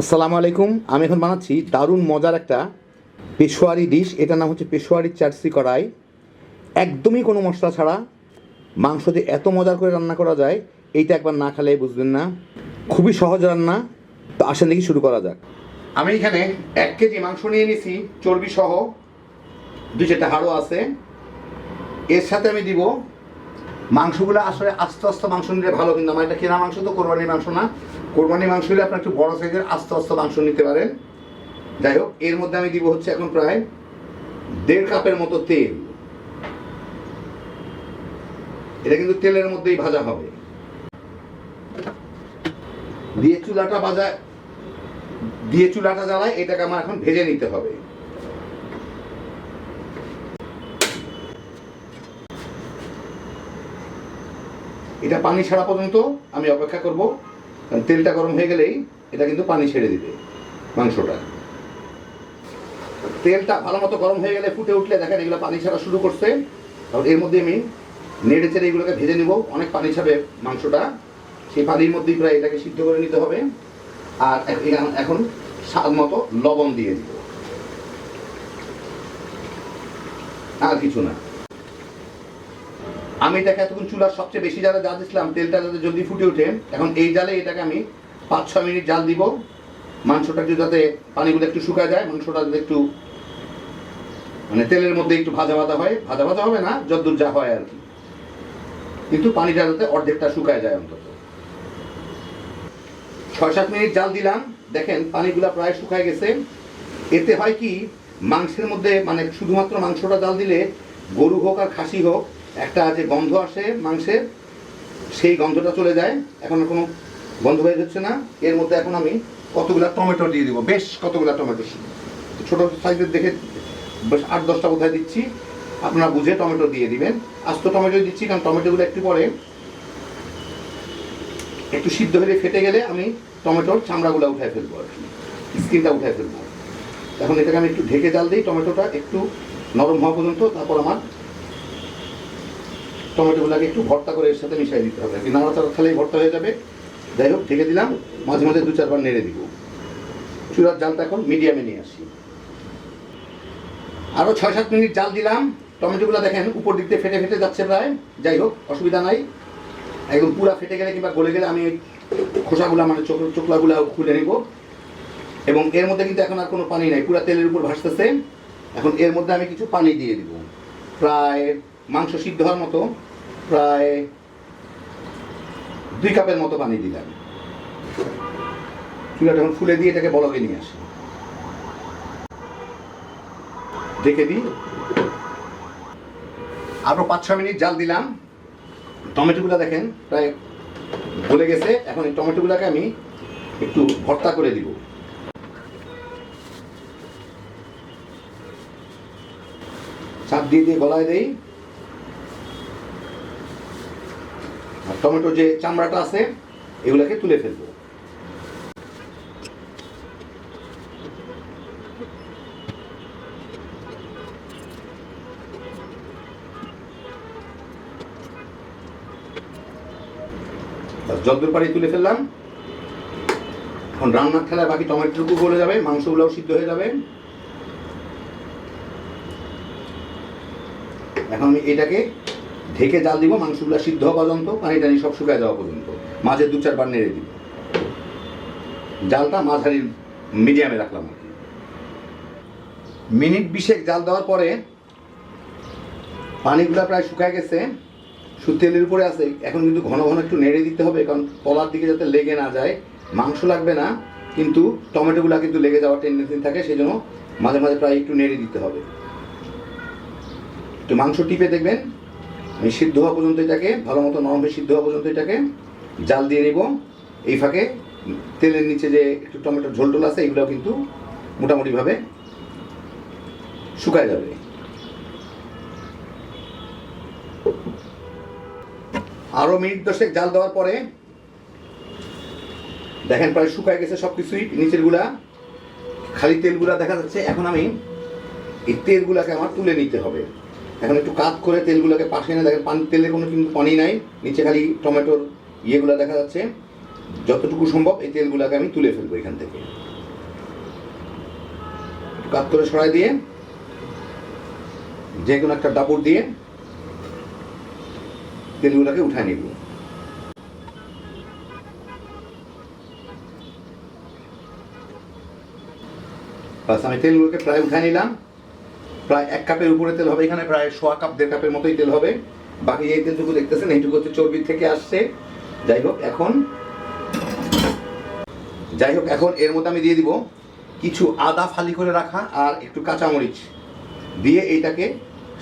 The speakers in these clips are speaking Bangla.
আসসালামু আলাইকুম। আমি এখন বানাচ্ছি দারুণ মজার একটা পেশোয়ারি ডিশ। এটার নাম হচ্ছে পেশোয়ারি চাটসি কড়াই। একদমই কোনো মশলা ছাড়া মাংস দিয়ে এত মজার করে রান্না করা যায়, এইটা একবার না খেলে বুঝবেন না। খুবই সহজ রান্না। তো আসেন দেখি শুরু করা যাক। আমি এখানে 1 কেজি মাংস নিয়ে নিয়েছি, চর্বি সহ। 2-4টা হাড়ও আছে। এর সাথে আমি দিব মাংসগুলো। আসলে আস্তে আস্তে মাংস নিলে ভালো, কিন্তু আমার এটা কেনা মাংস, তো কোরবানির মাংস না। কোরবানির মাংস হলে আপনার একটু বড় সাইজের আস্তে আস্তে মাংস নিতে পারেন। যাই হোক, এর মধ্যে আমি দিব হচ্ছে এখন প্রায় 1.5 কাপের মতো তেল। এটা কিন্তু তেলের মধ্যেই ভাজা হবে। দিয়ে চুলাটা জ্বালায় এটাকে আমার এখন ভেজে নিতে হবে। এটা পানি ছাড়া পর্যন্ত আমি অপেক্ষা করব, কারণ তেলটা গরম হয়ে গেলেই এটা কিন্তু পানি ছেড়ে দিবে মাংসটা। তেলটা ভালো মতো গরম হয়ে গেলে, ফুটে উঠলে দেখেন এগুলো পানি ছাড়া শুরু করছে। আর এর মধ্যে আমি নেড়ে চেড়ে এগুলোকে ভেজে নিব। অনেক পানি ছাড়বে মাংসটা, সেই পানির মধ্যেই প্রায় এটাকে সিদ্ধ করে নিতে হবে। আর এখন স্বাদ মতো লবণ দিয়ে দিব, আর কিছু না। আমি এটাকে এতক্ষণ চুলার সবচেয়ে বেশি জালে জাল দিচ্ছিলাম, তেলটা যাতে জলদি ফুটে ওঠে। এখন এই জালে এটাকে আমি 5-6 মিনিট জাল দিব। মাংসটা যাতে পানিগুলো একটু শুকায় যায়, মাংসটা যাতে একটু মানে তেলের মধ্যে একটু ভাজা ভাজা হয়। ভাজা ভাজা হবে না, যতদূর যা হয় আর কি, কিন্তু পানিটা যাতে অর্ধেকটা শুকায় যায় অন্তত। 6-7 মিনিট জাল দিলাম, দেখেন পানিগুলা প্রায় শুকায় গেছে। এতে হয় কি, মাংসের মধ্যে মানে শুধুমাত্র মাংসটা জাল দিলে, গরু হোক আর খাসি হোক, একটা যে গন্ধ আসে মাংসের, সেই গন্ধটা চলে যায়। এখন কোনো গন্ধ হয়ে যাচ্ছে না। এর মধ্যে এখন আমি কতগুলা টমেটো দিয়ে দিব, বেশ কতগুলা টমেটো, ছোট সাইজের দেখে বেশ 8-10টা বোধহয় দিচ্ছি। আপনারা বুঝে টমেটো দিয়ে দিবেন। আস্ত টমেটো দিচ্ছি, কারণ টমেটোগুলো একটু পরে একটু সিদ্ধ হয়ে ফেটে গেলে আমি টমেটোর চামড়াগুলো উঠায় ফেলবো, আর কি স্কিনটা উঠায় ফেলবো। এখন এটাকে আমি একটু ঢেকে জাল দিই, টমেটোটা একটু নরম হওয়া পর্যন্ত। তারপর আমার টমেটোগুলোকে একটু ভর্তা করে এর সাথে মিশিয়ে দিতে হবে, কি নাড়াচাড়া খেলেই ভর্তা হয়ে যাবে। যাই হোক, ঢেকে দিলাম, মাঝে মাঝে 2-4 বার নেড়ে দিব। চুলার জালটা এখন মিডিয়ামে নিয়ে আসি। আরও 6-7 মিনিট জাল দিলাম। টমেটোগুলো দেখেন উপর দিক দিয়ে ফেটে ফেটে যাচ্ছে প্রায়। যাই হোক, অসুবিধা নাই। একদম পুরা ফেটে গেলে কিংবা গলে গেলে আমি খোসাগুলা মানে চোখলাগুলা খুলে নিব। এবং এর মধ্যে কিন্তু এখন আর কোনো পানি নাই, পুরা তেলের উপর ভাসতেছে। এখন এর মধ্যে আমি কিছু পানি দিয়ে দিব, প্রায় মাংস সিদ্ধ হওয়ার মতো, প্রায় 2 কাপের মতো পানি দিলাম। চুলাটা এখন ফুলে দিয়ে এটাকে বলকে নিয়ে আসি, ঢেকে দিই। আরো 5-6 মিনিট জাল দিলাম। টমেটোগুলো দেখেন প্রায় গলে গেছে। এখন এই টমেটোগুলোকে আমি একটু ভর্তা করে দিব। চাপ দিয়ে দিয়ে গলায় দেই। আর টমেটোর যে চামড়াটা আছে এগুলোকে তুলে ফেলবো। যতদূর পারি তুলে ফেললাম। এখন রান্নার খেলায় বাকি টমেটোটুকু গলে যাবে, মাংসগুলোও সিদ্ধ হয়ে যাবে। এখন আমি এটাকে ঢেকে জাল দিব মাংসগুলো সিদ্ধ হওয়া পর্যন্ত, পানি টানি সব শুকায় যাওয়া পর্যন্ত। মাঝে 2-4 বার নেড়ে দিব। জালটা মাঝারি মিডিয়ামে রাখলাম আর কি। মিনিট 20 জাল দেওয়ার পরে পানিগুলো প্রায় শুকায় গেছে, শুধু তেলের উপরে আছে। এখন কিন্তু ঘন ঘন একটু নেড়ে দিতে হবে, কারণ তলার দিকে যাতে লেগে না যায়। মাংস লাগবে না, কিন্তু টমেটোগুলো কিন্তু লেগে যাওয়ার টেন্ডেন্সি থাকে, সেই জন্য মাঝে মাঝে প্রায় একটু নেড়ে দিতে হবে। তো মাংস টিপে দেখবেন আমি সিদ্ধ হওয়া পর্যন্ত, এটাকে ভালো মতো নরম হয়ে সিদ্ধ হওয়া পর্যন্ত এটাকে জাল দিয়ে নিব। এই ফাঁকে তেলের নিচে যে একটু টমেটোর ঝোল টোল আছে, এগুলোও কিন্তু মোটামুটিভাবে শুকায় যাবে। আরো মিনিট 10 জাল দেওয়ার পরে দেখেন প্রায় শুকায় গেছে সবকিছুই, নিচের গুলা খালি তেলগুলা দেখা যাচ্ছে। এখন আমি এই তেলগুলাকে আমার তুলে নিতে হবে। এখন একটু কাত করে তেলগুলোকে পাশে এনে দেখেন তেলের কোনো কিন্তু পানি নাই, নিচে খালি টমেটোর ইয়েগুলো দেখা যাচ্ছে। যতটুকু সম্ভব এই তেলগুলোকে আমি তুলে ফেলবো এখান থেকে। কাত করে সরাই দিয়ে যে কোনো একটা ডাবর দিয়ে তেলগুলোকে উঠায় নিব। বাস আমি তেলগুলোকে প্রায় উঠায় নিলাম। প্রায় 1 কাপের উপরে তেল হবে, এখানে প্রায় 1/4 কাপ 1.5 কাপের মতোই তেল হবে। বাকি এই তেলটুকু দেখতেছেন এইটুকু হচ্ছে চর্বি থেকে আসছে। যাই হোক এখন এর মধ্যে আমি দিয়ে দিব কিছু আদা ফালি করে রাখা আর একটু কাঁচামরিচ দিয়ে এইটাকে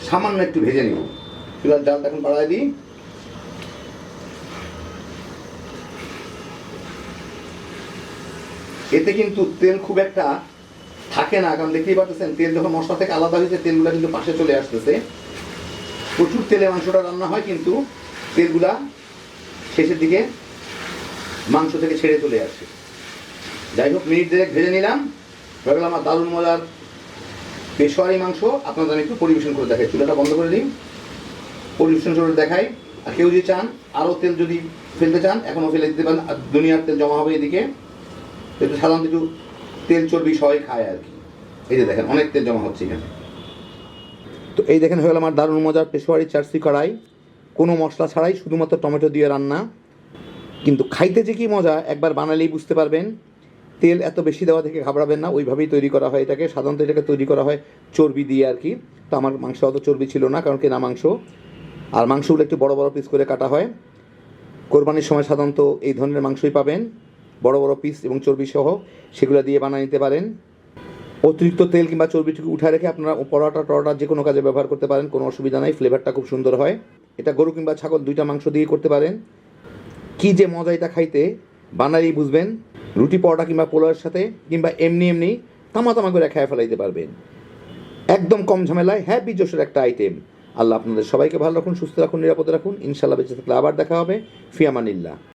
সামান্য একটু ভেজে নিব। চুলার জালটা এখন বাড়ায় দিই। এতে কিন্তু তেল খুব একটা থাকে না, কারণ দেখতেই পাচ্ছেন তেল যখন মশলা থেকে আলাদা হয়েছে তেলগুলা কিন্তু পাশে চলে আসতেছে। প্রচুর তেলে মাংসটা রান্না হয়, কিন্তু তেলগুলা শেষের দিকে মাংস থেকে ছেড়ে চলে আসে। যাই হোক, মিনিট 2 ভেজে নিলাম। হয়ে গেল আমার দারুণ মজার পেশোয়ারি মাংস। আপনাদের আমি একটু পরিবেশন করে দেখাই। চুলাটা বন্ধ করে দিই, পরিবেশন করে দেখাই। আর কেউ যদি চান আরও তেল যদি ফেলতে চান এখনও ফেলে দিতে পারেন। আর দুনিয়ার তেল জমা হবে এদিকে, একটু সাধারণত একটু তেল চর্বি সবাই খায় আর কি। এই যে দেখেন অনেক তেল জমা হচ্ছে এখানে। তো এই দেখেন হয়ে গেল আমার দারুণ মজার পেশোয়ারি চার্সি কড়াই, কোনো মশলা ছাড়াই, শুধুমাত্র টমেটো দিয়ে রান্না। কিন্তু খাইতে যে কি মজা একবার বানালেই বুঝতে পারবেন। তেল এত বেশি দেওয়া থেকে ঘাবড়াবেন না, ওইভাবেই তৈরি করা হয় এটাকে। সাধারণত এটাকে তৈরি করা হয় চর্বি দিয়ে আর কি। তো আমার মাংস অত চর্বি ছিল না, কারণ কেনা মাংস। আর মাংসগুলো একটু বড় বড় পিস করে কাটা হয়। কোরবানির সময় সাধারণত এই ধরনের মাংসই পাবেন, বড় বড় পিস এবং চর্বি সহ। সেগুলো দিয়ে বানিয়ে নিতে পারেন। অতিরিক্ত তেল কিংবা চর্বিটুকু উঠে রেখে আপনারা পরোটা যে কোনো কাজে ব্যবহার করতে পারেন, কোনো অসুবিধা নাই। ফ্লেভারটা খুব সুন্দর হয়। এটা গরু কিংবা ছাগল দুইটা মাংস দিয়ে করতে পারেন। কি যে মজা এটা খাইতে, বানালেই বুঝবেন। রুটি পরোটা কিংবা পোলাওয়ের সাথে কিংবা এমনি তামা করে খেয়ে ফেলাইতে পারবেন। একদম কম ঝামেলায় হ্যাপি জোশের একটা আইটেম। আল্লাহ আপনাদের সবাইকে ভালো রাখুন, সুস্থ রাখুন, নিরাপদে রাখুন। ইনশাল্লাহ বেঁচে থাকলে আবার দেখা হবে। ফি আমানিল্লাহ।